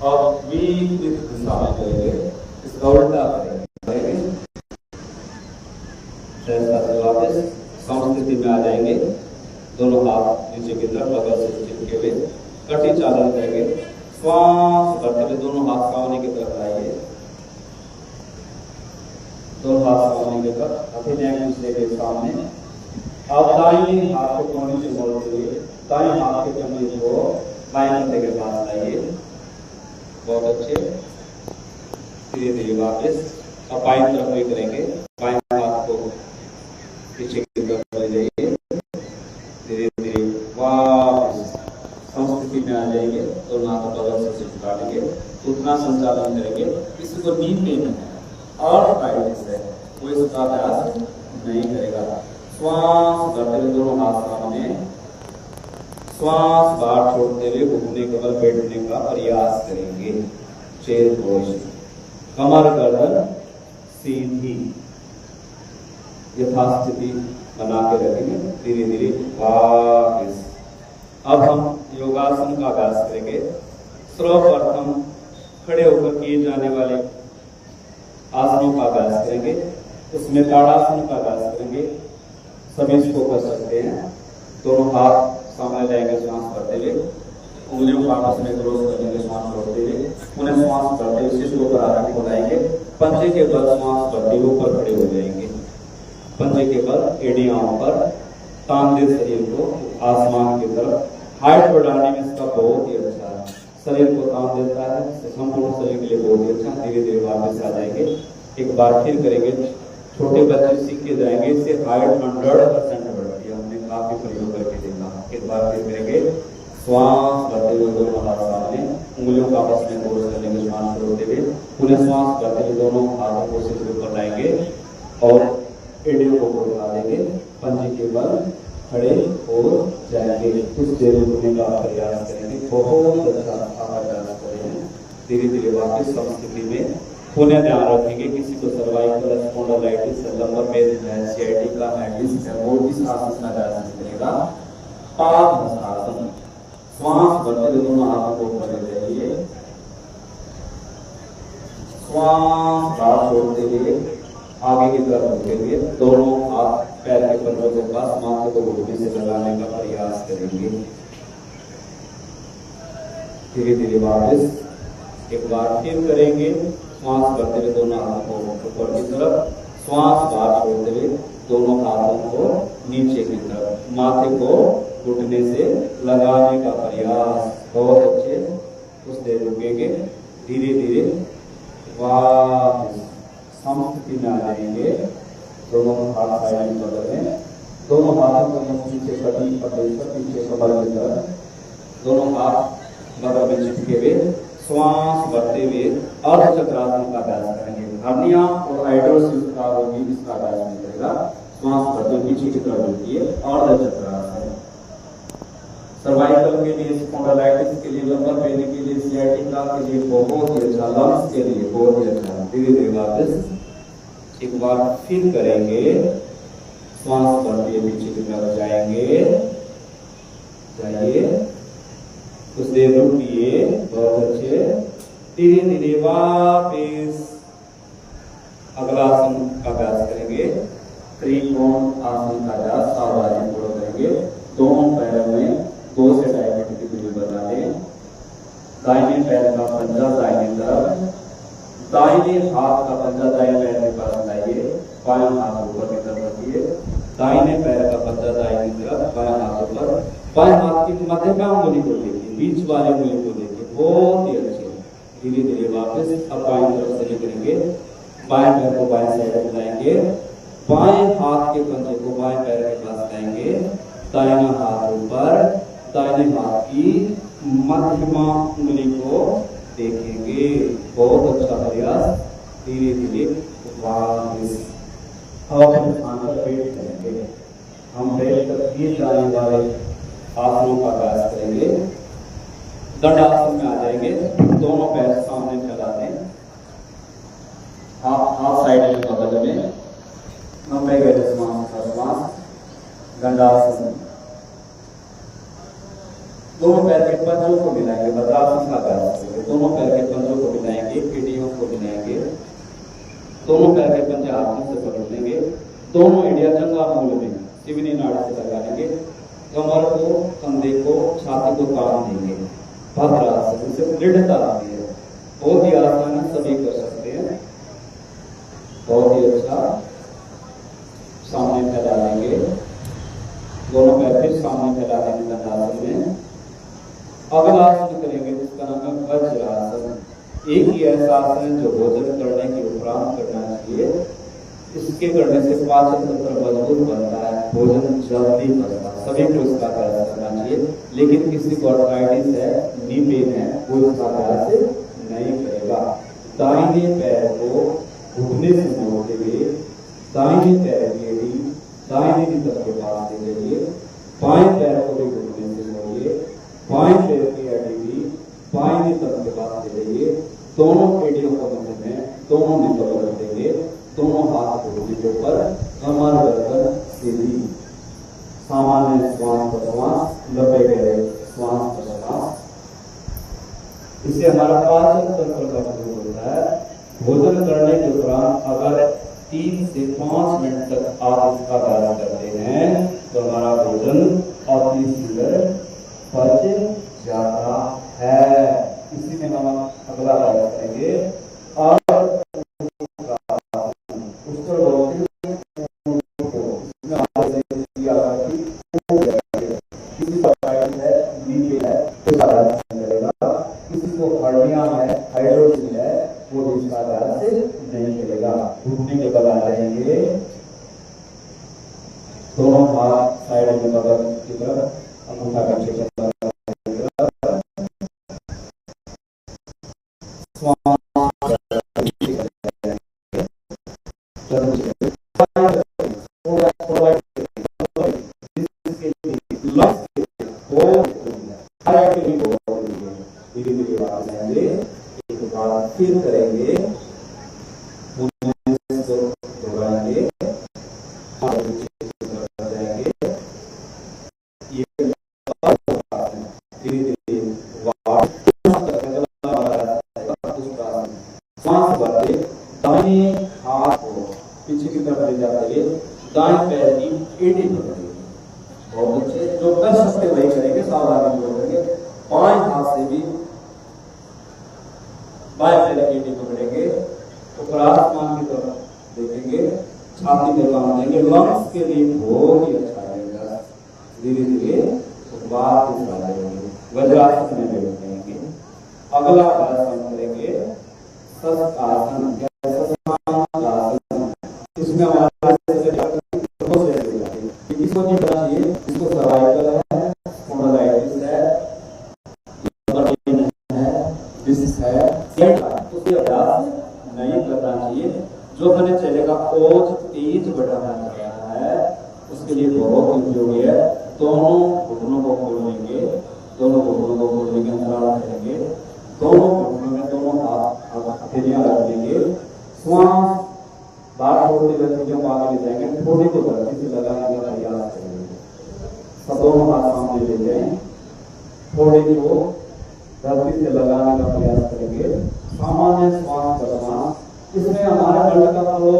और विपरीत दिशा में करेंगे, इसका उल्टा करेंगे। वापस संस्कृति में आ जाएंगे, दोनों हाथ नीचे की तरफ बगल से चिपके हुए कटी चालन करेंगे। श्वास भरते हुए दोनों हाथ सामने की तरफ लाइए, दोनों हाथ सामने की तरफ, हथेलियां एक दूसरे के सामने। अब दाहिने हाथ को कोने से मोड़ते हुए दाएं हाथ के कमर को बाएं कंधे के पास लाइए, बहुत अच्छे। धीरे धीरे वापस अब बाएं तरफ भी करेंगे, बाएं हाथ को पीछे की तरफ ले जाइए, धीरे धीरे वापस संस्कृति में आ जाएंगे, दोनों हाथ बगल से चिपका लेंगे। उतना संचालन करेंगे, किसी को नींद नहीं है और प्राइवेट है, कोई उसका अभ्यास नहीं करेगा। श्वास भरते हुए दोनों हाथ सामने, श्वास बाहर छोड़ते हुए घुटने के बल बैठने का प्रयास करेंगे। चेयर पोज, कमर गर्दन सीधी यथास्थिति बना के रखेंगे। धीरे धीरे वापस अब हम योगासन का अभ्यास करेंगे। सर्वप्रथम खड़े होकर किए जाने वाले आसनों का अभ्यास करेंगे, उसमें ताड़ासन का अभ्यास करेंगे। सभी इसको कर सकते हैं। दोनों हाथ सामने जाएंगे, श्वास भरते हुए उंगलियों को आपस में क्रॉस कर लेंगे, श्वास भरते हुए उन्हें श्वास भरते हुए सिर को ऊपर आगे बढ़ाएंगे। पंजे के बल श्वास भरते हुए ऊपर खड़े हो जाएंगे, पंजे के बल एड़ियां ऊपर, तान दे शरीर को आसमान की तरफ। हाइट बढ़ाने में इसका बहुत ही अच्छा है, शरीर को तान देता है, संपूर्ण शरीर के लिए बहुत ही अच्छा। धीरे धीरे वापस आ जाएंगे, एक बार फिर करेंगे। छोटे बच्चे सीख के जाएंगे, इससे हाइट 100% बढ़ती है, हमने काफी प्रयोग करके देखा। एक बार फिर करेंगे, श्वास भरते हुए दोनों हाथ सामने, उंगलियों का आपस में क्रॉस कर लेंगे, श्वास छोड़ते हुए पुनः श्वास भरते हुए दोनों हाथों को सिर के ऊपर लाएंगे और एड़ियों को उठा देंगे, पंजे के बल खड़े हो जाएंगे। कुछ देर रुकने का प्रयास करेंगे, बहुत अच्छा अभ्यास करेंगे। धीरे धीरे वापस संस्कृति में पुनः ध्यान रखेंगे, किसी को सर्वाइकल स्पॉन्डिलाइटिस, लंबर पेज है, सियाटिका है, डिस्क है, वो इस आसन का अभ्यास करेगा। पादहस्तासन, श्वास भरते हुए दोनों हाथों को ऊपर ले जाइए, श्वास बाहर छोड़ते हुए आगे की तरफ झुकेंगे। दोनों हाथ पैर के पंजों के पास माथे को घुटने से लगाने का प्रयास करेंगे। धीरे धीरे वापस एक बार फिर करेंगे, श्वास भरते हुए दोनों हाथों को ऊपर की तरफ, श्वास बाहर छोड़ते हुए दोनों हाथों को नीचे की तरफ, माथे को घुटने से लगाने का प्रयास। बहुत अच्छे, कुछ देर रुकेंगे। धीरे धीरे वापस संस्कृति में आ जाएंगे। दोनों हाथ साइड में बदलें, दोनों हाथों को पीछे कटी पीछे कमर की तरफ, दोनों हाथ बगल में चिपके हुए श्वास भरते हुए अर्ध चक्रासन का अभ्यास करेंगे। हर्निया और हाइड्रोसिस का रोगी इसका अभ्यास नहीं करेगा। श्वास भरते हुए पीछे की तरफ रुकिए, अर्ध चक्रासन। सर्वाइकल के लिए, स्पॉन्डिलाइटिस के लिए, लंबर पेन के लिए, सियाटिका के लिए बहुत ही अच्छा, लंग्स के लिए बहुत ही अच्छा। धीरे धीरे वापस एक बार फिर करेंगे, श्वास भरते हुए पीछे की तरफ जाएंगे, जाइए, कुछ देर रुकिए, बहुत अच्छे। धीरे धीरे वापस अगला आसन का अभ्यास करेंगे। त्रिकोण आसन का अभ्यास सावधानी पूर्वक करेंगे। दोनों पैरों में 2 से 2.5 फीट की दूरी बना लें। दाहिने पैर का पंजा दाहिने तरफ, दाहिने हाथ का पंजा दाहिने पैर के पास लाइए, बायां हाथ ऊपर की तरफ रखिए। दाहिने पैर का पंजा दाहिने तरफ, बायां हाथ ऊपर, बाएं हाथ की मध्यमा उंगली को देखिए, बीच वाली उंगली को देखिए, बहुत ही अच्छे। धीरे धीरे वापस अब बाएं तरफ से निकलेंगे, बाएं पैर को बाएं साइड में लाएंगे, बाएं हाथ के पंजे को बाएं पैर के पास लाएंगे, दाहिना हाथ ऊपर, दाहिने हाथ की मध्यमा उंगली को देखेंगे। बहुत अच्छा प्रयास। धीरे धीरे वापस बैठ करेंगे। हम बैठ कर किए जाने वाले आसनों का अभ्यास करेंगे। दंडासन में आ जाएंगे, दोनों पैर सामने फैला दें, हाथ साइड में बगल में, लंबे गहरे श्वास, दंडासन। दोनों पैर के पंजों को मिलाएंगे, वज्रासन का अभ्यास करेंगे। दोनों पैर के दोनों पैर के पंजे हाथों से पकड़ लेंगे, दोनों एड़िया जंघा मूल में शिवनी नाड़ी से लगा लेंगे, कमर को, कंधे को, छाती को काम देंगे। भद्रासन से दृढ़ता आती है, बहुत ही आसान है, सभी कर सकते हैं। बहुत ही अच्छा, सामने फैला लेंगे, दोनों पैर फिर सामने फैला लेंगे दंडासन में। अगला आसन करेंगे जिसका नाम है वज्रासन। एक ही ऐसा आसन है जो भोजन करने के उपरांत करना चाहिए। इसके करने से पाचन तंत्र मजबूत बनता है, भोजन जल्दी बनता है, सभी को इसका अभ्यास करना चाहिए। लेकिन किसी को आर्थराइटिस है, नी पेन है, वो इसका अभ्यास नहीं करेगा। दाहिने पैर को घुटने से मोड़ते हुए दाहिने पैर की एड़ी दाहिने की तरफ के पास ले जाइए, बाएं पैर को भी घुटने से मोड़िए, बाएं पैर की एड़ी भी बाएं की तरफ के पास ले जाइए, दोनों एड़ियों को मध्य में दोनों निकल कर देंगे, दोनों हाथ घुटने के ऊपर, कमर गर्दन सीधी, सामान्य श्वास प्रश्वास, लंबे गहरे श्वास प्रश्वास। इससे हमारा पाचन तंत्र मजबूत होता है। भोजन करने के उपरांत अगर 3 से 5 मिनट तक आप इसका अभ्यास करते हैं तो हमारा भोजन अति शीघ्र पच जाता है। इसी में हम अगला अभ्यास करेंगे और घुटने के बल आ जाएंगे, दोनों हाथ साइड में बगल की तरफ, अंगूठा का क्षेत्र धीरे धीरे आ जाएंगे। एक बार फिर करेंगे, दाहिने हाथ को पीछे की तरफ ले जाते हुए दाएं पैर की एड़ी पकड़ेंगे। बहुत अच्छे, जो कर सकते वही करेंगे, सावधानी करेंगे। बाएं हाथ से भी बाएं पैर की एड़ी पकड़ेंगे, ऊपर आसमान की तरफ देखेंगे, छाती पे काम देंगे। लंग्स के लिए बहुत ही अच्छा रहेगा। धीरे धीरे वापस आ जाएंगे, वज्रासन में बैठ जाएंगे। अगला आसन करेंगे शस्त्रासन। इसमें हमारा इसको नहीं करना चाहिए, इसको सर्वाइकल है, स्पॉन्डिलाइटिस है, डिसीज है, उसे अभ्यास नहीं करना चाहिए। जो मैंने चलेगा ओज तेज बढ़ाना चाह रहा है, उसके लिए बहुत उपयोगी है। दोनों घुटनों को खोल लेंगे, दोनों घुटनों को खोल लेंगे, अंतराल करेंगे, दोनों घुटनों में दोनों हाथ हथेलियां रख देंगे। श्वास बाहर छोड़ते हुए चीजों को आगे ले जाएंगे, थोड़ी को धरती से लगाने का प्रयास करेंगे। सब दोनों हाथ सामने ले जाएं, थोड़ी को धरती से लगाने का प्रयास करेंगे। सामान्य श्वास प्रश्वास, इसमें हमारे ब्लड का फ्लो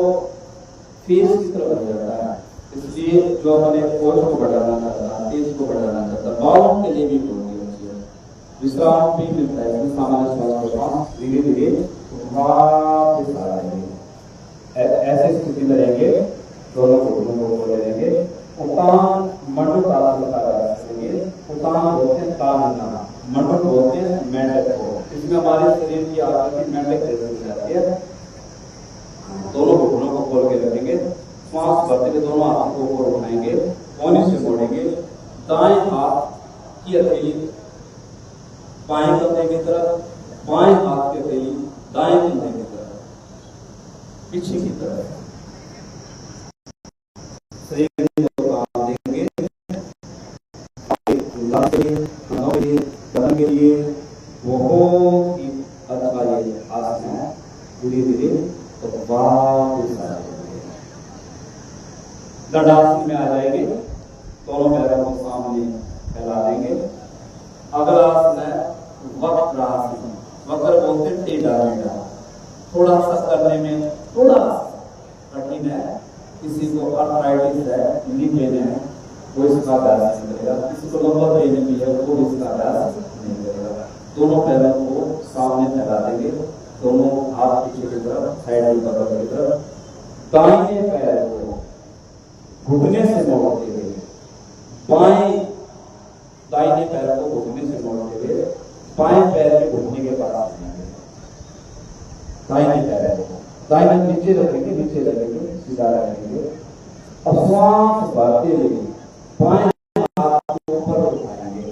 फेस की तरफ हो जाता है, इसलिए जो अपने कोष को बढ़ाना चाहता है, तेज को बढ़ाना चाहता है, बालों के लिए भी बहुत अच्छी है, विश्राम भी मिलता है। सामान्य श्वास प्रश्वास धीरे धीरे वापस आ जाएंगे। ऐसे स्थिति में रहेंगे, दोनों घुटनों को खोल देंगे। उतान मंडूक आसन का अभ्यास करेंगे। उतान बोलते हैं तानना, मंडूक बोलते हैं मेंढक को। इसमें हमारे शरीर की आकृति मेंढक जैसी हो जाती है। दोनों घुटनों को खोल के रखेंगे, श्वास भरते हुए दोनों हाथों को ऊपर उठाएंगे, कोने से मोड़ेंगे। दाएं हाथ की हथेली बाएं कंधे की तरफ, बाएं हाथ की हथेली दाएं कंधे की तरफ, पीछे की तरफ। शरीर को काम देंगे, के लिए बहुत ही अच्छा ये आसन है। धीरे धीरे तो वापस आ जाएंगे, दंडासन में आ जाएंगे, दोनों पैरों को सामने फैला देंगे। अगला आसन है वक्रासन। वक्र बोलते हैं टेढ़ा मेढ़ा, थोड़ा सा करने में थोड़ा कठिन है, किसी को आर्थराइटिस है, नी पेन है, वो इसका अभ्यास नहीं करेगा, किसी को लंबा पेन भी है वो इसका अभ्यास नहीं करेगा। दोनों पैरों को सामने फैला देंगे, दोनों हाथ पीछे की तरफ, साइड की तरफ, दाहिने पैर को घुटने से मोड़ते हुए बाएं, दाहिने पैर को घुटने से मोड़ते हुए बाएं पैर के घुटने के पास आएंगे। दाहिने पैर को दाहिने नीचे रखेंगे, सीधा रखेंगे। अब श्वास भरते हुए बाएं हाथ को ऊपर उठाएंगे,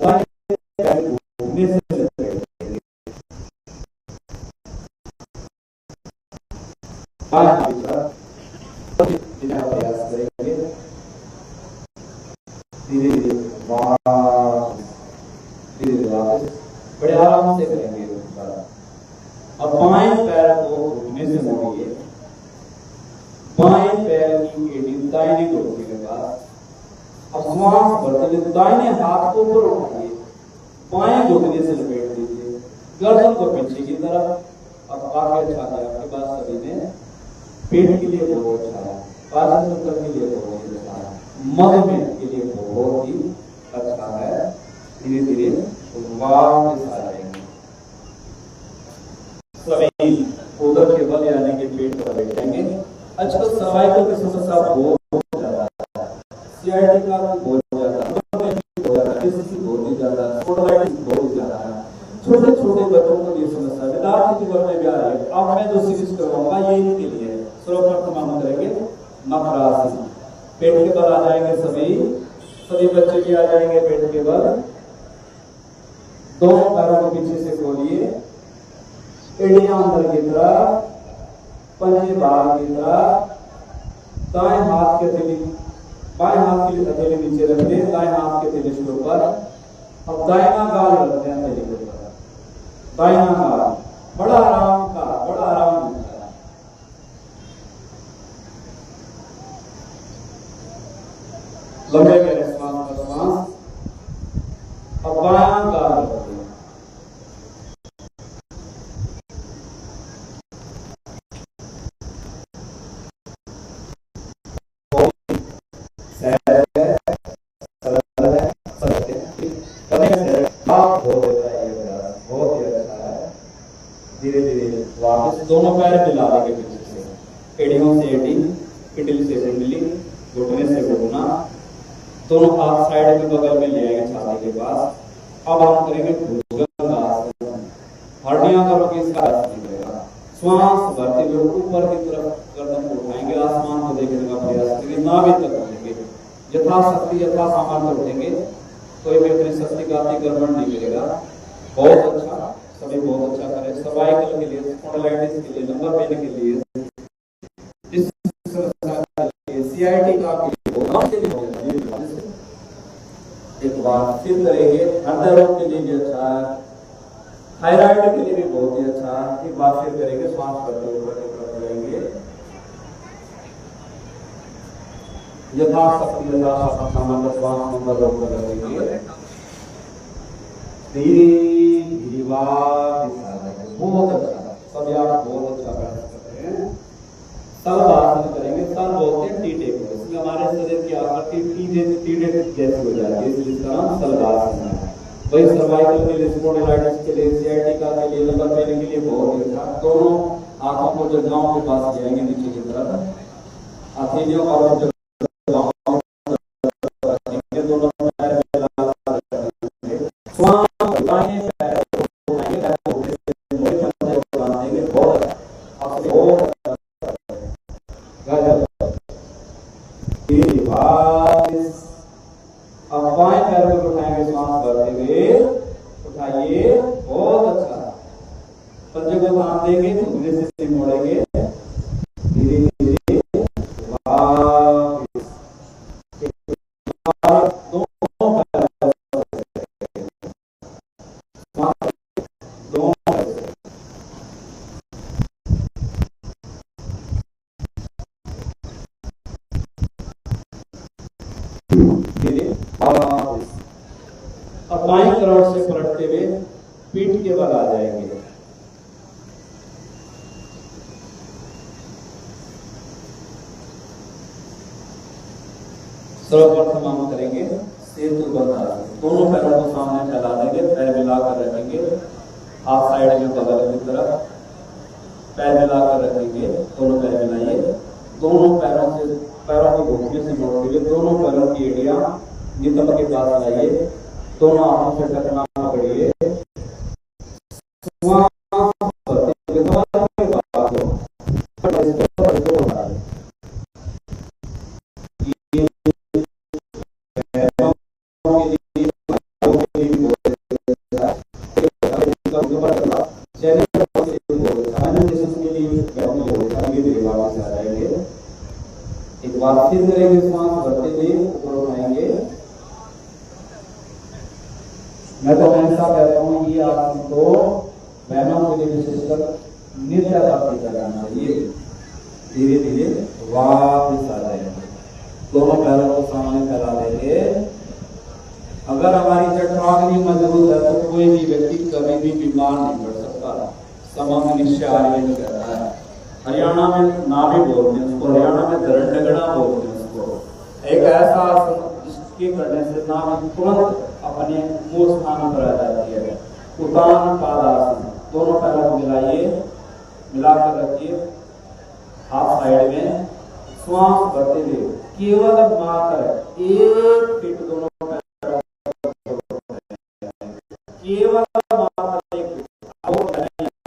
बाएं पैर घुटने से प्रयास करेंगे। धीरे धीरे वापस बड़े आराम से करेंगे। अब बाएं पैर को घुटने से मोड़िए, बाएं पैर की एड़ी दाहिने घुटने के पास। अब श्वास भरते हुए दाहिने हाथ को ऊपर उठाइए, बाएं घुटने से लपेट दीजिए, गर्दन को पीछे की तरफ। अब काफी अच्छा है आपके पास सभी ने, पेट के लिए बहुत अच्छा है, पाचन तंत्र के लिए बहुत ही अच्छा है, मधुमेह के लिए बहुत ही अच्छा है। धीरे धीरे वापस आ जाएंगे। सभी उदर के बल यानी कि पेट पर बैठेंगे। आजकल सर्वाइकल की समस्या बहुत ज्यादा है, सीआईटी का बहुत ज्यादा है, किसी बहुत ही ज्यादा है, स्पॉन्डिलाइटिस बहुत ज्यादा है। छोटे छोटे बच्चों को ये समस्या विद्यार्थी जीवन में भी आ रही है। अब मैं जो सीरीज करवाऊंगा ये इनके लिए है। सर्वप्रथम हम करेंगे नखरासन, पेट के बल आ जाएंगे, सभी बच्चे भी आ जाएंगे पेट के बल। दोनों पैरों को पीछे से खोलिए, एड़ियां अंदर की तरफ, पंजे बाहर की तरफ, दाएं हाथ के हथेली, बाएं हाथ की हथेली नीचे रख दें, दाएं हाथ के हथेली के ऊपर। अब दाहिना गाल रखते हैं हथेली के ऊपर, दाहिना गाल बड़ा आराम मिलता है। लंबे गहरे श्वास प्रश्वास। अब बायां गाल रखते हैं, धीरे धीरे वापस दोनों पैर मिला देंगे पीछे से, एड़ियों से एड़ी, पिंडली से पिंडली, घुटने से घुटना, दोनों हाथ साइड में बगल में ले आएंगे छाती के पास। अब हम करेंगे भुजंगासन, हड्डियां करोगे इसका अर्थ निकलेगा। श्वास भरते हुए ऊपर की तरफ गर्दन को उठाएंगे, आसमान को देखने का प्रयास करेंगे, नाभि तक उठेंगे, यथाशक्ति यथा सामर्थ्य उठेंगे, कोई भी अपनी शक्ति का अतिक्रमण नहीं करेगा। बहुत अच्छा, सभी बहुत अच्छा करें। सर्वाइकल के लिए, स्पॉन्डिलाइटिस के लिए, लंबा पेन के लिए, इस समस्या के लिए, सीआईटी का एक बार फिर करेंगे। हृदय रोग के लिए भी अच्छा है, थायराइड के लिए भी बहुत ही अच्छा है। एक बार फिर करेंगे, श्वास करते हुए ऊपर की तरफ जाएंगे, यथाशक्ति सामर्थ्य श्वास नंबर रोक कर लगेंगे। धीरे धीरे वापस आ जाएंगे। बहुत अच्छा, सभी आप बहुत अच्छा कर सकते हैं। सलवासन करेंगे, सल बोलते हैं टीटे को, इसमें हमारे शरीर की आकृति टीटे जैसी हो जाती है, इसलिए इसका नाम सलवासन है। वही सर्वाइकल के लिए, स्पॉन्डिलाइटिस के लिए, सियाटिका के लिए, लंबा पेन के लिए बहुत ही अच्छा। दोनों आंखों को जगहों के पास जाएंगे नीचे की तरफ, हथेलियों और दोनों अब बाएं पैर को उठाएंगे, श्वास भरते हुए उठाइए, बहुत अच्छा। पंजे को थाम देंगे, घुटने से मोड़ेंगे, धीरे धीरे वापस। दोनों पैर अब बाईं करोड़ से पलटते हुए पीठ के बल आ जाएंगे। सर्वप्रथम हम करेंगे सेतुबद्ध आसन। दोनों पैरों को सामने फैला देंगे, पैर मिलाकर रखेंगे, हाथ साइड में बगल की तरफ, पैर मिलाकर रखेंगे, दोनों पैर मिलाइए, दोनों पैरों की घुटने से मोड़ते हुए दोनों पैरों की एड़ियां नितंब के पास लाइए, दोनों हाथों से टकराना पकड़िए, एक बार फिर करेंगे, सांस भरते हुए ऊपर उठाएंगे। मैं तो हमेशा कहता हूँ ये आसन तो बहनों के लिए विशेषकर नृत्य करते करना चाहिए। धीरे धीरे वापस आ जाएंगे, दोनों पैरों को सामने फैला देंगे। अगर हमारी जठराग्नि मजबूत है तो कोई भी व्यक्ति कभी भी बीमार नहीं पड़ सकता। समग्र निश्चय आर्यन कहता है, हरियाणा में नाभि बोलते हैं उसको, हरियाणा में दरंडगड़ा बोलते हैं उसको। एक ऐसा आसन जिसके करने से नाभि तुरंत अपने मूल स्थान पर आ जाती है। उतान पादासन, दोनों पैरों को मिलाइए, मिलाकर रखिए, हाथ साइड में, श्वास भरते हुए केवल मात्र एक फीट दोनों पैरों केवल मात्र एक फीट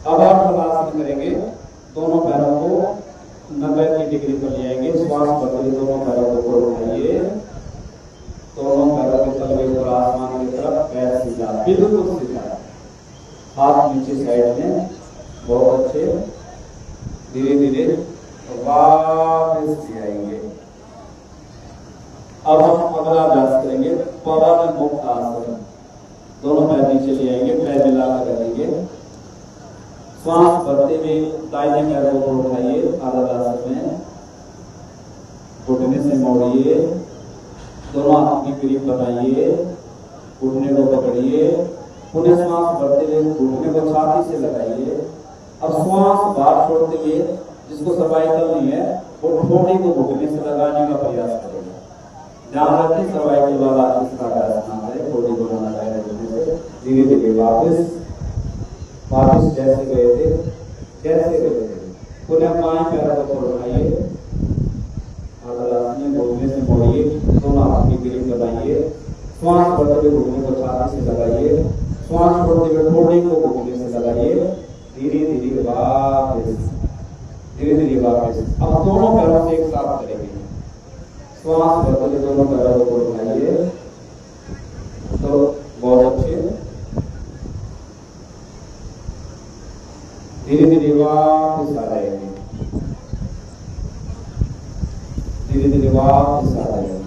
अब आप हलासन करेंगे, दोनों पैरों को 90 की डिग्री पर ले आएंगे, श्वास भरते दोनों पैरों को ऊपर उठाइए, दोनों पैरों के तलवे ऊपर आसमान की तरफ, पैर सीधा, बिल्कुल सीधा, हाथ नीचे साइड में, बहुत अच्छे। धीरे धीरे वापस ले आएंगे। अब हम अगला अभ्यास करेंगे पवन मुक्त आसन। दोनों पैर नीचे ले आएंगे, पैर मिलाकर रखेंगे, श्वास भरते हुए दाहिने पैर को उठाइए, आसन में घुटने से मोड़िए, दोनों हाथों की ग्रिप बनाइए, घुटने को पकड़िए, पुनः श्वास भरते हुए घुटने को छाती से लगाइए। अब श्वास बाहर छोड़ते हुए, जिसको सर्वाइकल नहीं है वो ठोड़ी को घुटने से लगाने का प्रयास करेगा। ध्यान रखें सर्वाइकल वाला इसका अभ्यास ना करें, ठोड़ी को लगाना है घुटने से। धीरे धीरे वापस जैसे गए थे पुनः बाएं पैर को उठाइए, घुटने से मोड़िए, दोनों हाथ की ग्रिप बनाइए, श्वास भरते हुए घुटने को छाती से लगाइए, श्वास छोड़ते हुए ठोड़ी को घुटने से लगाइए। धीरे धीरे वापस। अब दोनों पैरों से एक साथ करेंगे, श्वास भरते हुए दोनों पैरों को उठाइए, तो बहुत अच्छे। धीरे धीरे वापस आ जाएंगे, धीरे धीरे वापस आ जाएंगे।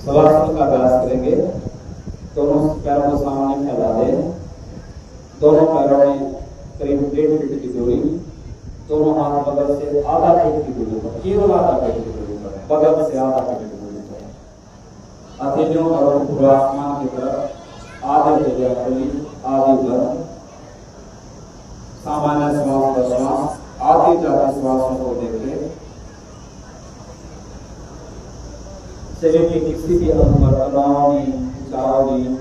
शवासन का अभ्यास करेंगे, दोनों पैरों को सामने फैला दें, दोनों पैरों में करीब 1.5 फीट की दूरी, दोनों हाथ बगल से आधा फीट की दूरी पर, केवल आधा फीट की दूरी पर, बगल से आधा फीट की दूरी पर। हथेलियों और पूरा आसमान की तरफ, आधे हथेलियां खुली, आधी बंद। सामान्य श्वास प्रश्वास, आधी जाती श्वासों को देखें। शरीर के किसी भी अंग पर तनाव नहीं, खिंचाव नहीं।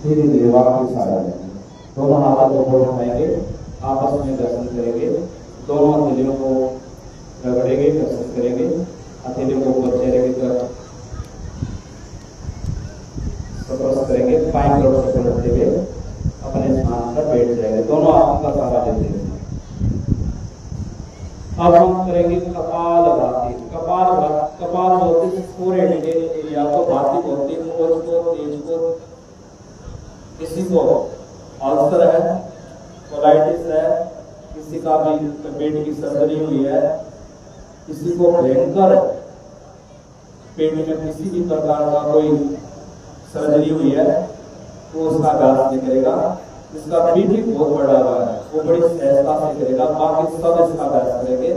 धीरे धीरे वापस आ जाएंगे, दोनों हाथों को ऊपर उठाएंगे, आपस में दर्शन करेंगे, दोनों हथेलियों को रगड़ेंगे, दर्शन करेंगे, हथेलियों को ऊपर चेहरे की तरफ स्पर्श करेंगे, बाईं तरफ से पलटते हुए अपने स्थान पर बैठ जाएंगे, दोनों हाथों का सहारा लेते हुए। अब हम करेंगे कपालभाति। कपाल बोलते फोरहेड के एरिया को, भाती बोलते हैं कोच को, तेज को। किसी को अल्सर है, कोलाइटिस है, किसी का भी पेट की सर्जरी हुई है, किसी को भयंकर पेट में किसी भी प्रकार का कोई सर्जरी हुई है तो उसका अभ्यास नहीं करेगा। इसका बीपी बहुत बढ़ा हुआ है वो बड़ी सहजता से करेगा, बाकी सब इसका अभ्यास करेंगे।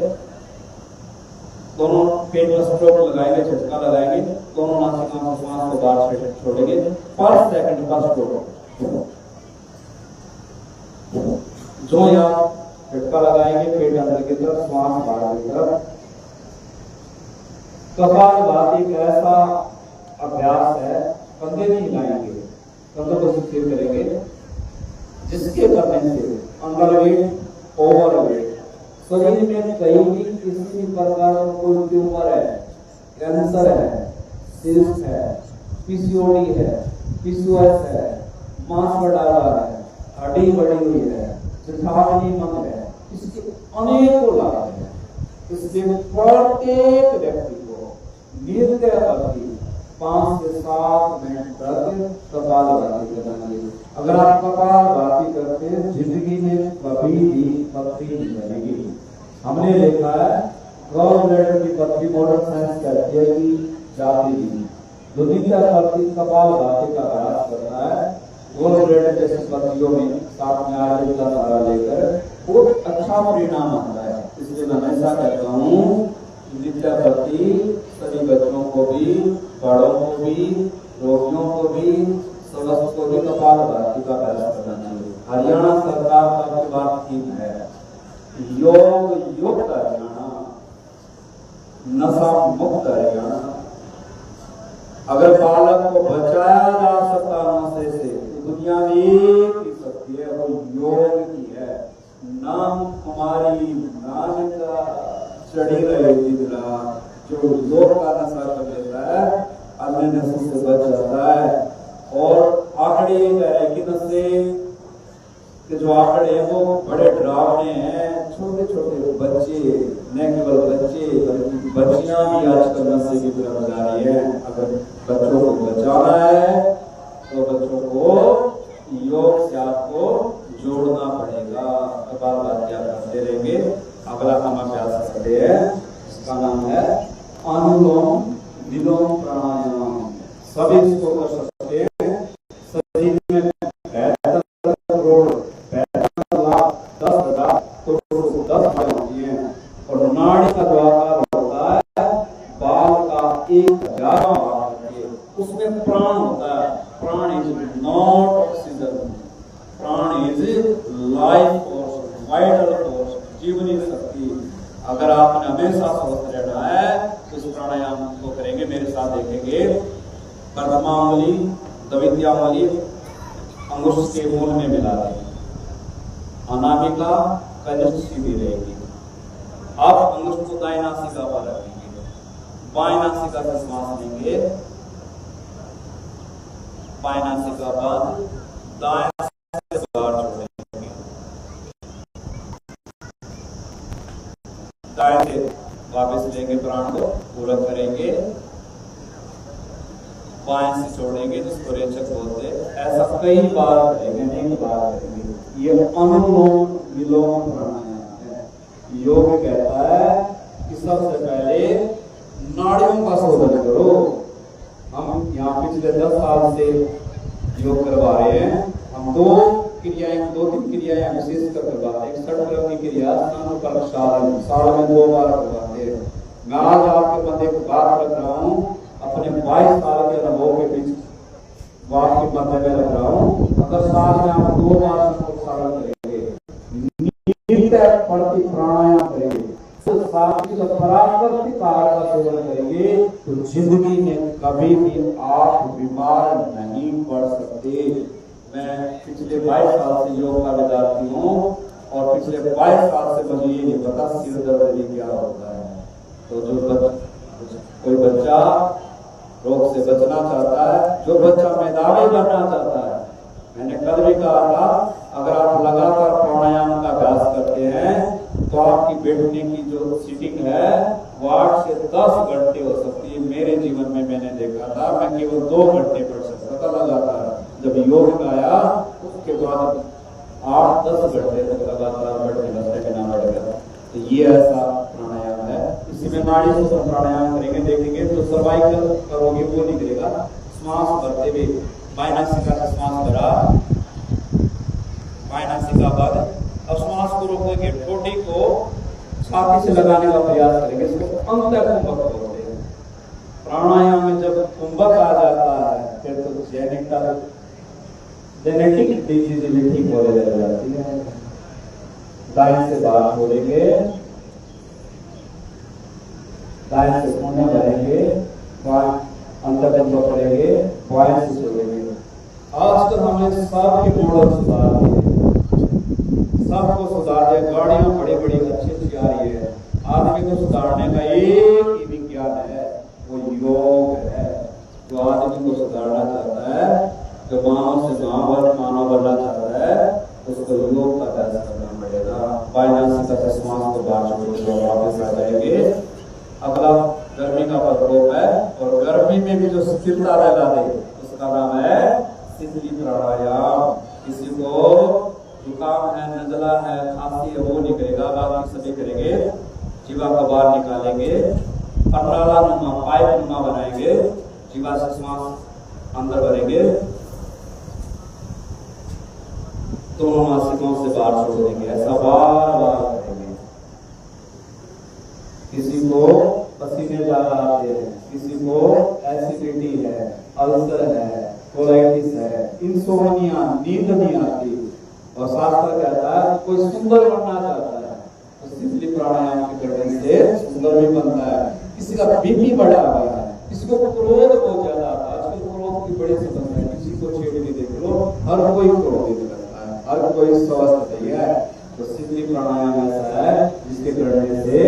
दोनों पेट में स्ट्रोक लगाएंगे, झटका लगाएंगे, दोनों नासिका से श्वास को बाहर छोड़ेंगे पर सेकंड का स्ट्रोक। जो यहाँ झटका लगाएंगे पेट अंदर की तरफ, श्वास बाहर की तरफ। कपालभाति एक ऐसा अभ्यास है, कंधे नहीं हिलाएंगे, कंधों को स्थिर करेंगे, जिसके करने से अंडरवेट ओवरवेट शरीर में कहीं भी किसी प्रकार का कोई ट्यूमर है, कैंसर है, सिस्ट है, पीसीओडी है, पीसीओएस है, मांस बढ़ा हुआ है, हड्डी बढ़ी हुई है, जठानी मंद है, इसके अनेकों लाभ हैं। इसलिए प्रत्येक व्यक्ति को नित्य करती 5 से 7 मिनट तक कपालभाति करना चाहिए। अगर आप कपालभाति करते हैं जिंदगी में कभी भी पथरी नहीं बनेगी। हमने देखा है गवर्नमेंट की पथरी मॉडर्न साइंस कहती है कि जाती नहीं। जो नित्य करती कपालभाति का अभ्यास करता है गवर्नमेंट जैसे पत्रियों में साथ में आयुर्वेद का सहारा लेकर वो अच्छा परिणाम आता है। इसलिए मैं हमेशा कहता हूँ नित्यापति सभी बच्चों को भी, बड़ों को भी, रोगियों को भी, समस्त को भी कपालभाति का अभ्यास करना चाहिए। हरियाणा सरकार का बात थीम है योग युक्त हरियाणा, नशा मुक्त हरियाणा। अगर बालक को बचाया जा सकता नशे से तो दुनिया में एक ही शक्ति है, वो योग की है। नाम हमारी नामिका चढ़ी रहे दिखला, जो योग का नशा कर लेता है अन्य नशे से बच जाता है। और आंकड़े है कि नशे के जो आंकड़े हैं वो बड़े डरावने हैं। छोटे छोटे बच्चे, न केवल बच्चे बल्कि बच्चियां भी आजकल नशे की तरफ जा रही है। अगर बच्चों को बचाना है तो बच्चों को योग से आपको जोड़ना पड़ेगा। कपालभाति आप करते रहेंगे। अगला हम अभ्यास करते हैं, इसका नाम है अनुलोम विलोम प्राणायाम। सभी इसको कर सकते हैं। शरीर में 72 करोड़ 10,000 करोड़ 10 होती है और नाड़ी का जो आकार होता है बाल का 1,000 भाग है, उसमें प्राण होता है। प्राण इज नॉट ऑक्सीजन, प्राण is life force, vital force, जीवनी शक्ति। अगर आपने हमेशा स्वस्थ रहना है तो इस प्राणायाम को करेंगे। मेरे साथ देखेंगे। प्रथमांगुली द्वितीयांगुली अंगुष्ठ के मूल में मिला दें, अनामिका कनिष्ठ सीधी रहेगी। अब अंगुष्ठ को दाएं नासिका पर रखेंगे, बाएं नासिका से श्वास लेंगे, बाएं नासिका पर दाएं से बाहर छोड़ेंगे, दाएं से वापस लेंगे, प्राण को पूरा करेंगे, बाएं से छोड़ेंगे जिसको रेचक बोलते हैं। ऐसा कई बार करेंगे, नहीं बार करेंगे। ये अनुलोम विलोम प्राणायाम है। योग कहता है कि सबसे पहले नाड़ियों का शोधन करो। हम यहाँ पिछले 10 साल से योग करवा रहे हैं। हम 2-3 क्रियाएं विशेष कर करवाते हैं। 61 क्रम की क्रिया साल में 2 बार करवाते हैं। मैं आज आपके मध्य एक बात रख रहा हूँ, अपने 22 साल के अनुभव के बीच वाक्य मध्य में रख रहा हूँ। अगर साल में आप 2 बार प्रसारण करेंगे, नित्य प्रति प्राणायाम करेंगे, तो साथ ही परावर्तित आहार का सेवन करेंगे तो जिंदगी में कभी भी आप बीमार नहीं पड़ सकते। मैं पिछले 22 साल से योग का विद्यार्थी हूँ और पिछले 22 साल से मुझे ये नहीं पता सिर दर्द भी क्या होता है। तो जो कोई बच्चा रोग से बचना चाहता है, जो बच्चा मेधावी बनना चाहता है, मैंने कल भी कहा था अगर आप लगातार प्राणायाम का अभ्यास करते हैं तो आपकी बैठने की जो सीटिंग है वो 8 से 10 घंटे हो सकती है। मेरे जीवन में मैंने देखा था मैं केवल 2 घंटे पढ़ सकता था लगातार। जब योग में आया उसके बाद 8-10 घंटे तक लगातार बैठने का स्टेमिना बढ़ गया। तो ये ऐसा प्राणायाम है। इसी में इसमें नाड़ी से प्राणायाम करेंगे, देखेंगे तो सर्वाइकल करोगे वो निकलेगा। श्वास भरते हुए बायनासिका से श्वास भरा, बायनासिका बंद। अब श्वास को रोकेंगे, ठोड़ी को छाती से लगाने का प्रयास करेंगे, इसको अंतः कुंभक बोलते हैं। प्राणायाम में जब कुंभक आ जाता है फिर तो जेनेटिक डिजीजिलिटी बोले जाती है। दाएं से बाहर छोड़ेंगे, दाएं से कोने भरेंगे, अंतर कुंभक करेंगे, बाएं से छोड़ेंगे। आज तक हमने सबके मॉडल सुधार दिए, सबको सुधार दिया। गाड़ियां बड़ी बड़ी अच्छी अच्छी आ रही है। आदमी को सुधारने का एक ही विज्ञान है, वो योग है। जो आदमी को सुधारना चाहता है, जो मानव से मानव बनना चाहता है, उसको योग का अभ्यास करना पड़ेगा। बायनासिका से श्वास को बाहर छोड़कर वापस आ जाएंगे। अगला गर्मी का प्रकोप है, और गर्मी में भी जो स्थिरता रहना दे उसका नाम है शीतली प्राणायाम। किसी को जुकाम है, नजला है, खांसी है, वो निकलेगा, बाकी सभी करेंगे। जीवा को बाहर निकालेंगे, पटराला नुमा पाइप नुमा बनाएंगे, जीवा से श्वास अंदर भरेंगे, दोनों नासिकाओं से बाहर छोड़ देंगे। ऐसा बार बार करेंगे। किसी को पसीने ज्यादा आते हैं, किसी को एसिडिटी है, अल्सर है, कोलाइटिस है, इंसोमनिया, नींद नहीं आती, और शास्त्र कहता है कोई सुंदर बनना चाहता है तो शीतली प्राणायाम के करने से सुंदर भी बनता है। किसी का बीपी बढ़ा हुआ है, किसी को क्रोध बहुत ज्यादा आता है, आजकल क्रोध की बड़ी समस्या है। किसी को छेड़ के देख लो, हर कोई क्रोधित करता है, हर कोई स्वस्थ नहीं है। तो शीतली प्राणायाम ऐसा है जिसके करने से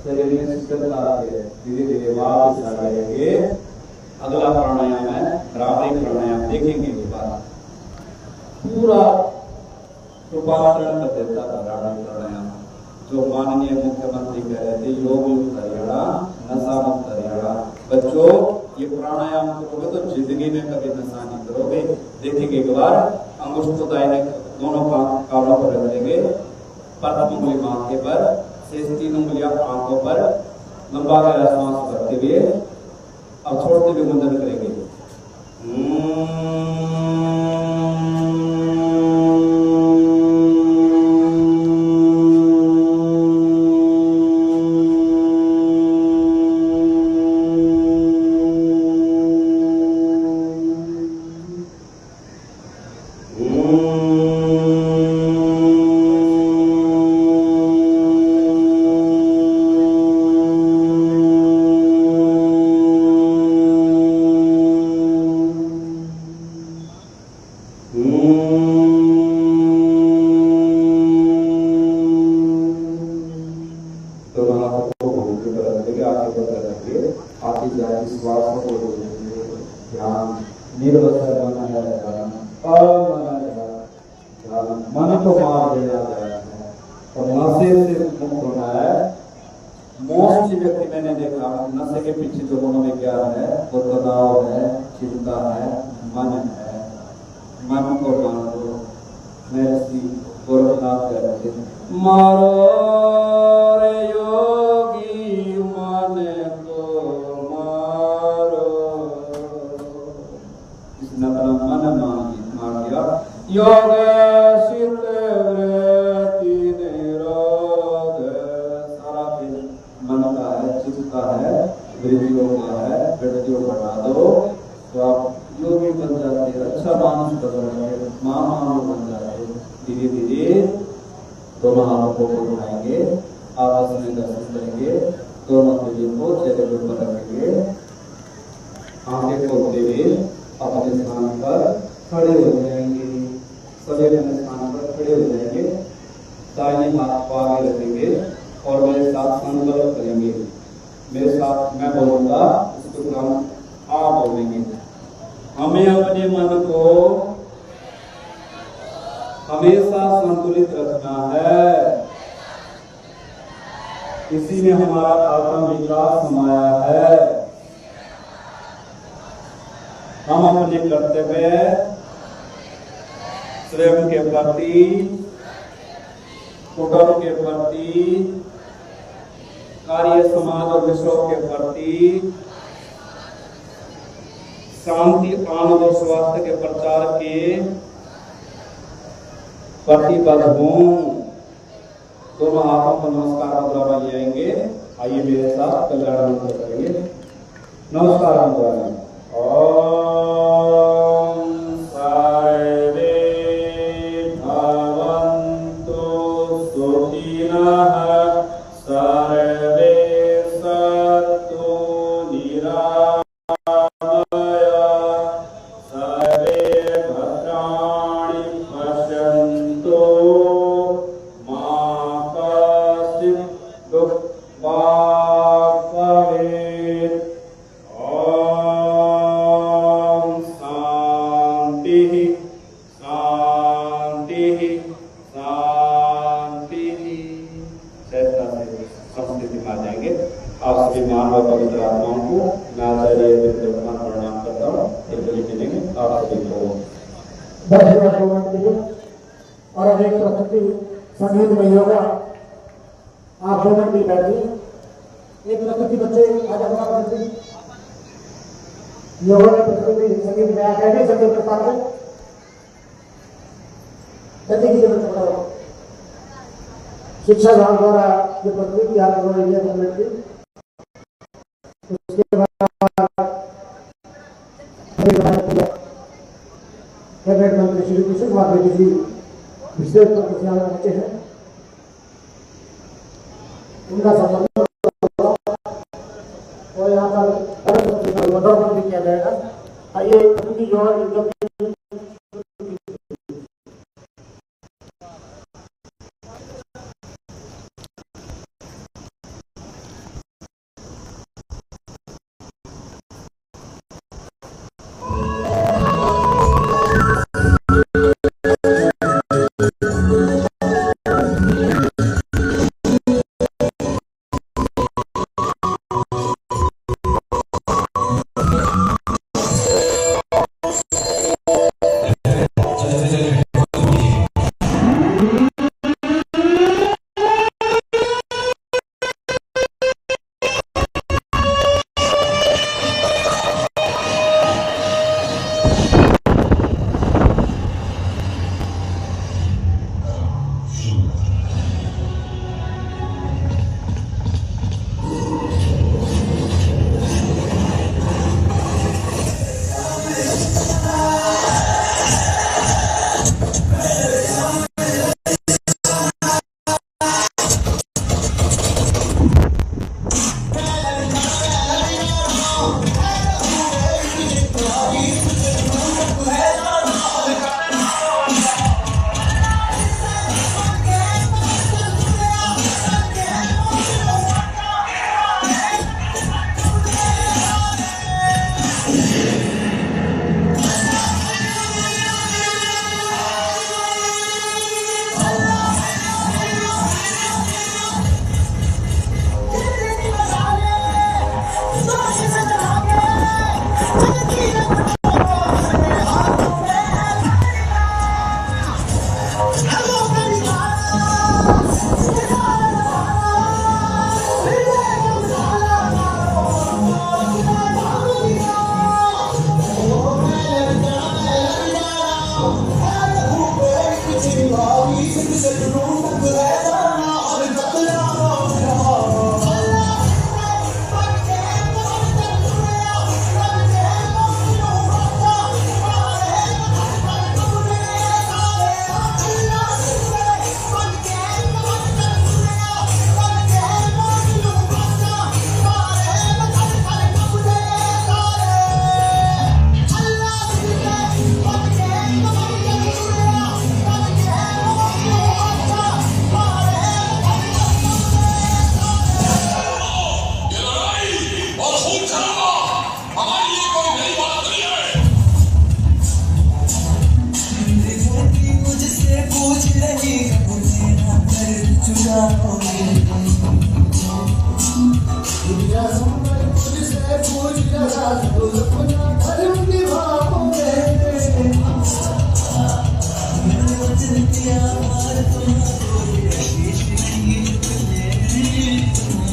शरीर में शीतलता आती है, धीरे धीरे वापस आ जाएंगे। अगला प्राणायाम है भ्रामरी प्राणायाम, देखेंगे के बाद पूरा रूपांतरण कर देता है भ्रामरी प्राणायाम। जो माननीय मुख्यमंत्री कह रहे थे योग मुक्त हरियाणा, नशा मुक्त हरियाणा। बच्चों ये प्राणायाम करोगे तो जिंदगी में कभी नशा नहीं करोगे। देखेंगे एक बार, अंगुष्ठ को दाहिने दोनों कानों पर रख देंगे, प्रथम उंगली माथे पर, शेष 3 उंगलियां आंखों पर, लंबा गहरा सांस भरते हुए अब छोड़ते हुए मुंडन करेंगे। मन को मार देना है और नशे से मुक्त होना है। मोस्टली व्यक्ति मैंने देखा नशे के पीछे जो मनोविज्ञान है वो तनाव है, चिंता है, मन है। मन को मारो, महर्षि गोरखनाथ कहते हैं मारो रे योगी मन को मारो। इसने अपना मन मार दिया। योग वृद्धियों का है, वृद्धियों बढ़ा दो तो आप योगी बन जाते, अच्छा मानुष बन जाते, महामानव बन जाते। धीरे धीरे दोनों हाथों को उठाएंगे, आपस में दर्शन करेंगे, दोनों हथेलियों को चेहरे के ऊपर रखेंगे, आंखें खोलते हुए अपने स्थान पर खड़े हो जाएंगे। सभी अपने स्थान पर खड़े हो जाएंगे, दाहिने हाथ को आगे रखेंगे और मेरे साथ संकल्प करेंगे। मेरे साथ मैं बोलूंगा, उसको हम आप बोलेंगे। हमें अपने मन को हमेशा संतुलित रखना है, इसी में हमारा आत्मविश्वास समाया है। हम अपने कर्तव्य स्वयं के प्रति, कुटुंब के प्रति, कार्य समाज और विश्व के प्रति शांति, आनंद और स्वास्थ्य के प्रचार के प्रतिबद्ध हूँ। दोनों हाथों को नमस्कार मुद्रा में ले आएंगे। आइए मेरे साथ कल्याण मंत्र करेंगे। नमस्कार मुद्रा में। ओम सर्वे भवन्तु सुखिनः सर्वे सन्तु निरामया सर्वे भद्राणि पश्यन्तु मा कश्चित् दुःखभाग् भवेत्। ओम शांति शांति शांति। संस्कृति में आ जाएंगे। आप सभी मानव पवित्र आत्माओं को मैं आचार्य विद्वान प्रणाम करता हूँ। मिलेंगे आप सभी को और अनेक प्रकृति संगीत में योगा। आप 2 मिनट भी बैठिए। एक प्रकृति बच्चे आज अपना प्रकृति योगा में प्रकृति संगीत में आप बैठे संगीत प्रकार में जल्दी की जरूरत पड़ा। शिक्षा विभाग द्वारा जो प्रकृति आप लोगों ने 2 मिनट की, उसके बाद कैबिनेट मंत्री श्री कृष्ण कुमार रेड्डी जी विशेष बच्चे हैं, उनका सम्मान और यहाँ पर वोटोपन भी किया जाएगा। आइए उनकी जो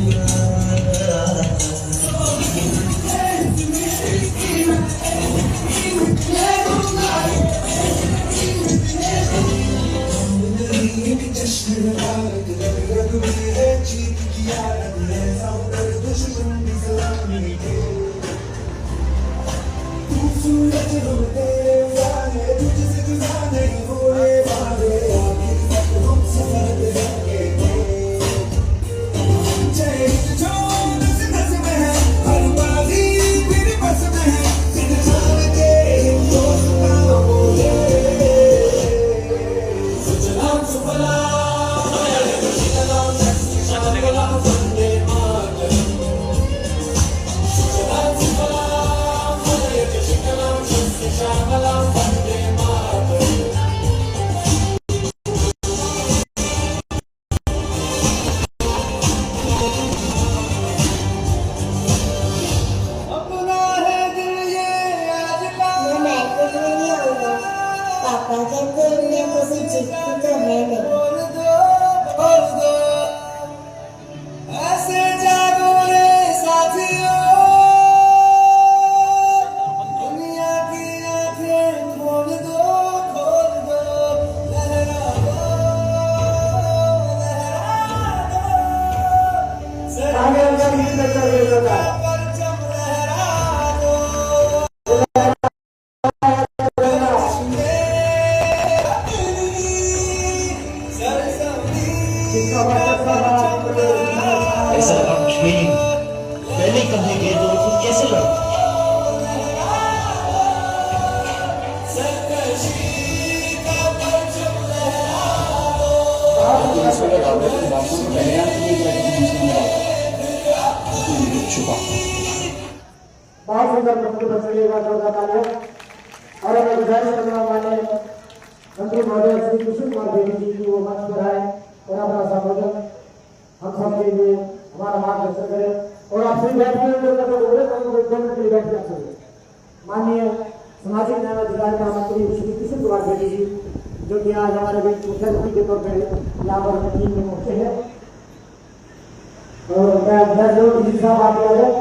Yeah. पापा कहते हैं कोई चिट्ठी तो है नहीं। ऐसे जागो रे साथियों, दुनिया की आंखें खोल दो, लहरा दो, परचम लहरा दो। ऐसा आप ट्रेनिंग पहले करने गए तो फिर कैसे लगा? बहुत सुंदर प्रस्तुत बचेगा जोरदार तालियां। और मैं गुजारिश करना माने मंत्री महोदय श्री कृष्ण कुमार बेदी जी की वो मंच पर आए और अपना संबोधन हम सब के लिए हमारा मार्गदर्शन करें। और आप सभी बैठिए, बैठ सकते। माननीय सामाजिक न्याय अधिकारिता मंत्री श्री कृष्ण कुमार बेदी जी, जो कि आज हमारे बीच मुख्य अतिथि के तौर पर यहाँ पर टीम में पहुंचे हैं। और मैं जरूर किसी साहब आगे आ जाए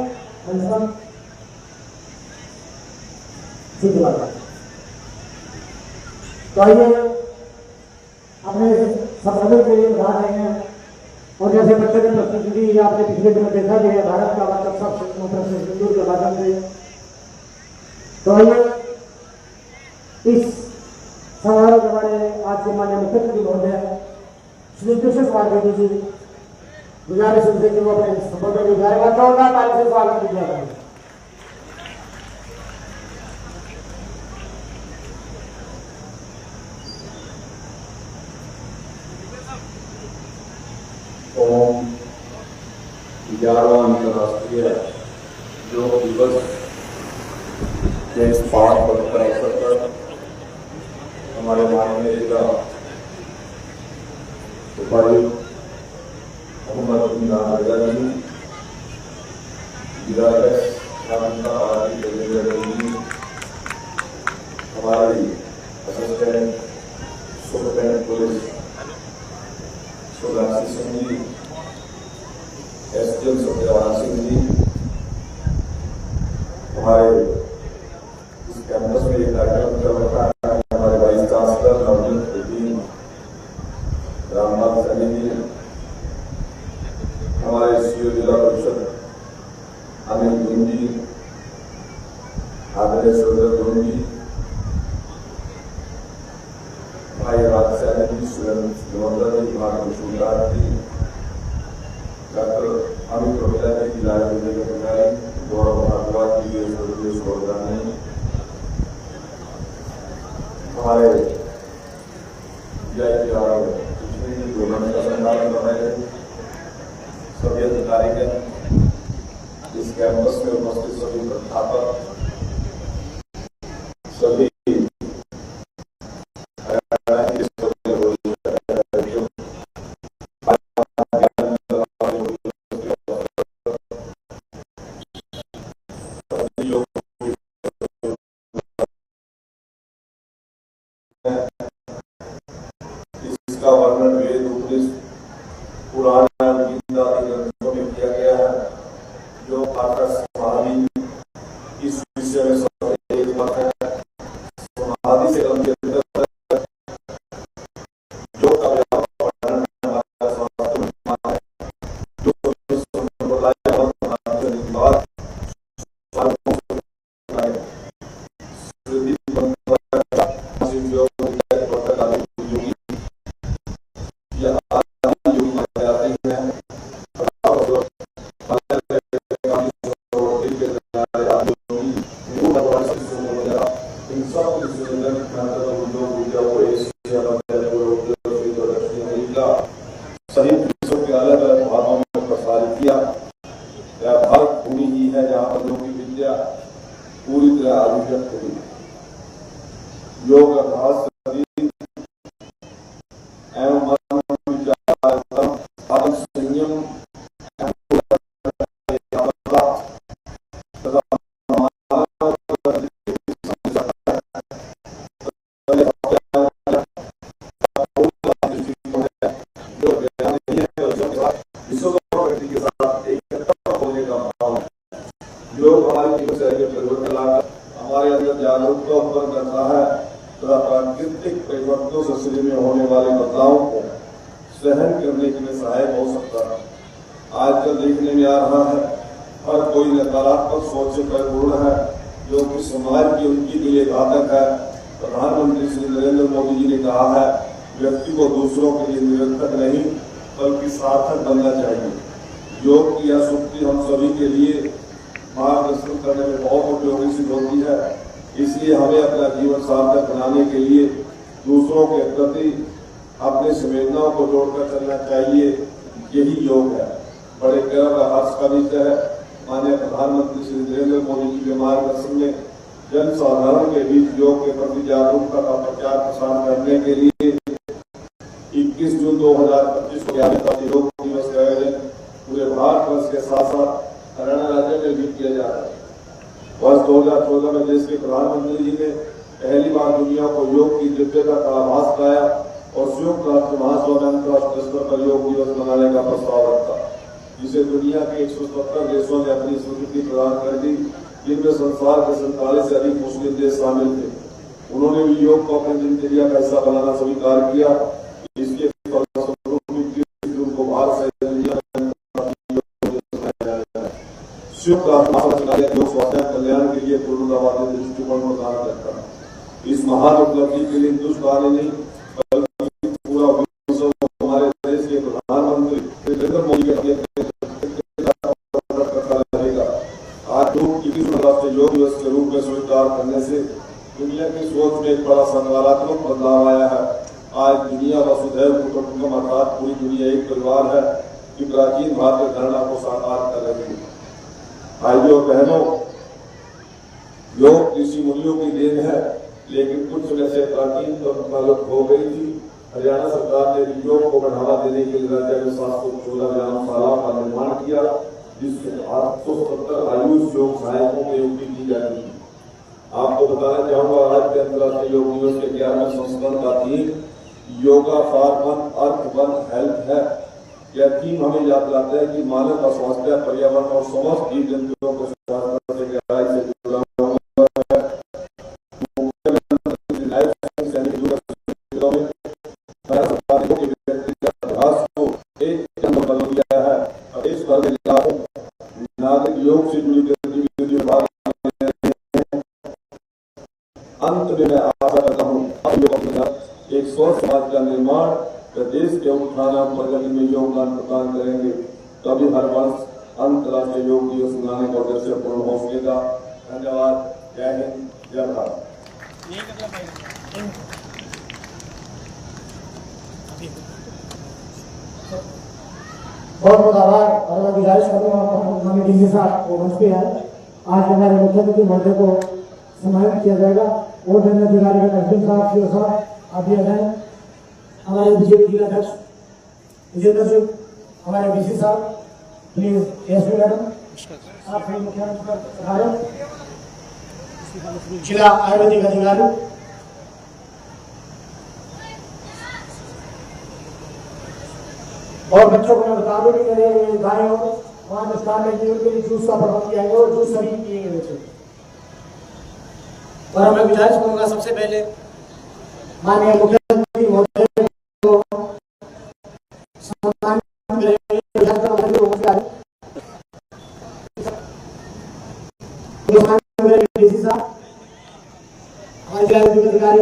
सीधी बात। तो आइए अपने सफर के लिए बता रहे हैं। और जैसे बच्चे ने प्रस्तुति दी, आपने पिछले दिनों देखा भी है भारत का वाचक सब सिंदूर के माध्यम से। तो आइए इस समारोह के हमारे आज के माननीय मुख्य अतिथि महोदय श्री कृष्ण कुमार बेदी जी, गुजारिश उनसे कि वो अपने संबोधन की जाएगा। जोरदार ताली से स्वागत कीजिएगा। ओम 11वां अंतर्राष्ट्रीय योग दिवस के इस पावन पवित्र अवसर पर हमारे माननीय जिला उपायुक्त मोहम्मद जी, जिला हमारी assistant superintendent police सुधांशी Singh ji, SDM Satyavan Singh ji, हमारे इस कैंपस में एक कार्यक्रम चल रहा है, हमारे वाइस चांसलर नवजीत रामनाथ सैनी जी, हमारे सीओ जिला परिषद अनिल गुन जी, आदरणीय सुरेंद्र गुन जी, भाई राज सैनी जी, सुरेंद्र जी, सुधार जी, डॉक्टर अमित रोहिला जी, जिला अधिकारी गौरव भारद्वाज जी, हमारे सभी अधिकारीगण, इस कैंपस में उपस्थित सभी प्राध्यापक, सभी इसका वर्णन वेद उपनिषद पुराण गीता आदि ग्रंथों में किया गया है, जो आकाश समाधि इस एवं मन विचार धर्म संयम योग हमारे जीवन शैली में परिवर्तन लाकर हमारे अंदर जागरूकता उत्पन्न करता है तथा प्राकृतिक परिवर्तनों से शरीर में होने वाले बदलावों को सहन करने के लिए सहायक हो सकता है। आजकल देखने में आ रहा है हर कोई नकारात्मक सोच से परिपूर्ण है जो कि समाज की उनकी के लिए घातक है। प्रधानमंत्री श्री नरेंद्र मोदी जी ने कहा है व्यक्ति को दूसरों के लिए निरर्थक नहीं बल्कि सार्थक बनना चाहिए। योग की यह शक्ति हम सभी के लिए मार्गदर्शन करने में बहुत उपयोगी सिद्ध होती है। इसलिए हमें अपना जीवन सार्थक बनाने के लिए दूसरों के प्रति अपनी संवेदनाओं को जोड़कर चलना चाहिए। यही योग है। बड़े गर्व का हर्ष का विषय है माननीय प्रधानमंत्री श्री नरेंद्र मोदी जी के मार्गदर्शन में जन साधारण के बीच योग के प्रति जागरूकता का प्रचार प्रसार करने के लिए 21 जून 2025 को योग दिवस का आयोजन पूरे भारतवर्ष के साथ साथ हरियाणा राज्य में भी किया जा रहा है। वर्ष 2014 में देश के प्रधानमंत्री जी ने पहली बार दुनिया को योग की दिव्यता का आभास कराया और संयुक्त राष्ट्र महासभा में अंतर्राष्ट्रीय स्तर पर योग दिवस मनाने का प्रस्ताव रखा, जिसे दुनिया के 170 देशों ने अपनी स्वीकृति प्रदान कर दी, जिनमें संसार के 47 से अधिक मुस्लिम देश शामिल थे। उन्होंने भी योग को अपनी दिनचर्या का हिस्सा बनाना स्वीकार किया। इसके संयुक्त राष्ट्र योग स्वास्थ्य कल्याण के लिए पूर्णतावादी दृष्टिकोण प्रदान करता है। इस महान उपलब्धि के लिए हिंदुस्तान ही नहीं बल्कि पूरा विश्व हमारे देश के प्रधानमंत्री नरेंद्र मोदी रहेगा। आज योग दिवस के रूप में स्वीकार करने से दुनिया की सोच में एक बड़ा सकारात्मक बदलाव आया है। आज दुनिया वसुधैव कुटुंबकम अर्थात पूरी दुनिया एक परिवार है कि प्राचीन भारतीय धारणा को साकार कर रही है। भाइयों और बहनों, योग ऋषि मुनियों की देन है, लेकिन कुछ समय से प्राचीन परंपरा लुप्त हो गई थी। हरियाणा सरकार ने योग को बढ़ावा देने के लिए राज्य में 714 व्यायामशालाओं का निर्माण किया, जिससे 870 आयुष योग सहायकों की नियुक्ति की जाएगी। आपको बताना चाहूंगा आज के अंतर्राष्ट्रीय योग दिवस के 11वें संस्करण का theme yoga for one earth one health है। यह थीम हमें याद दिलाता है कि मानव का स्वास्थ्य, पर्यावरण और समस्त जीव जंतुओं को स्वास्थ्य से गहराई से जुड़ा हुआ है। अभ्यास को एक बदल दिया है और इस पर नागरिक योग से जुड़ी गतिविधियों में भाग ले रहे हैं। अंत में मैं आशा करता हूँ एक स्वस्थ समाज का निर्माण देश के उत्थान और प्रगति में योगदान प्रदान करेंगे। तभी हर वर्ष अंतर्राष्ट्रीय योग दिवस मनाने का उद्देश्य पूर्ण हो सकेगा। धन्यवाद। जय हिंद, जय भारत। बहुत बहुत आभार और मैं गुजारिश करूँगा हमारे डीसी साहब को मंच पे आए। आज हमारे मुख्यमंत्री महोदय को सम्मानित किया जाएगा। और देने अधिकारी एसडीएम साहब, सीओ साहब आप भी आ जाए। हमारे बीजेपी जिलाध्यक्ष विजेंद्र सिंह, हमारे डीसी साहब, प्लीज एसपी मैडम आप भी मुख्यमंत्री पर पधारें। जिला आयुर्वेदिक अधिकारी और बच्चों को मैं बता दूं कि मेरे भाइयों वहां जो स्टार में उनके लिए जूस का प्रबंध किया गया और जूस सभी पिएंगे बच्चे। और मैं गुजारिश करूंगा सबसे पहले माननीय मुख्यमंत्री महोदय को सम्मान डीसी साहब, हमारे अधिकारी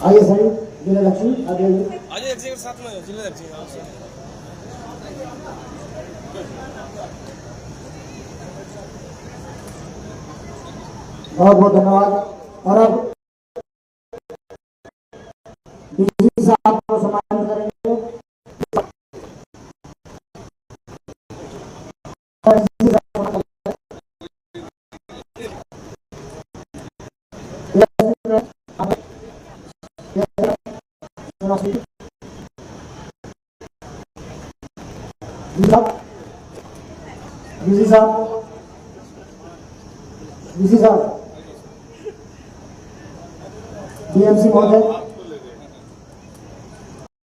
आइए सही जिला लक्ष्मी आगे एक सेकंड साथ में जिला लक्ष्मी बहुत बहुत धन्यवाद। और अब डीसी साहब को सम्मानित करेंगे। डीएमसी महोदय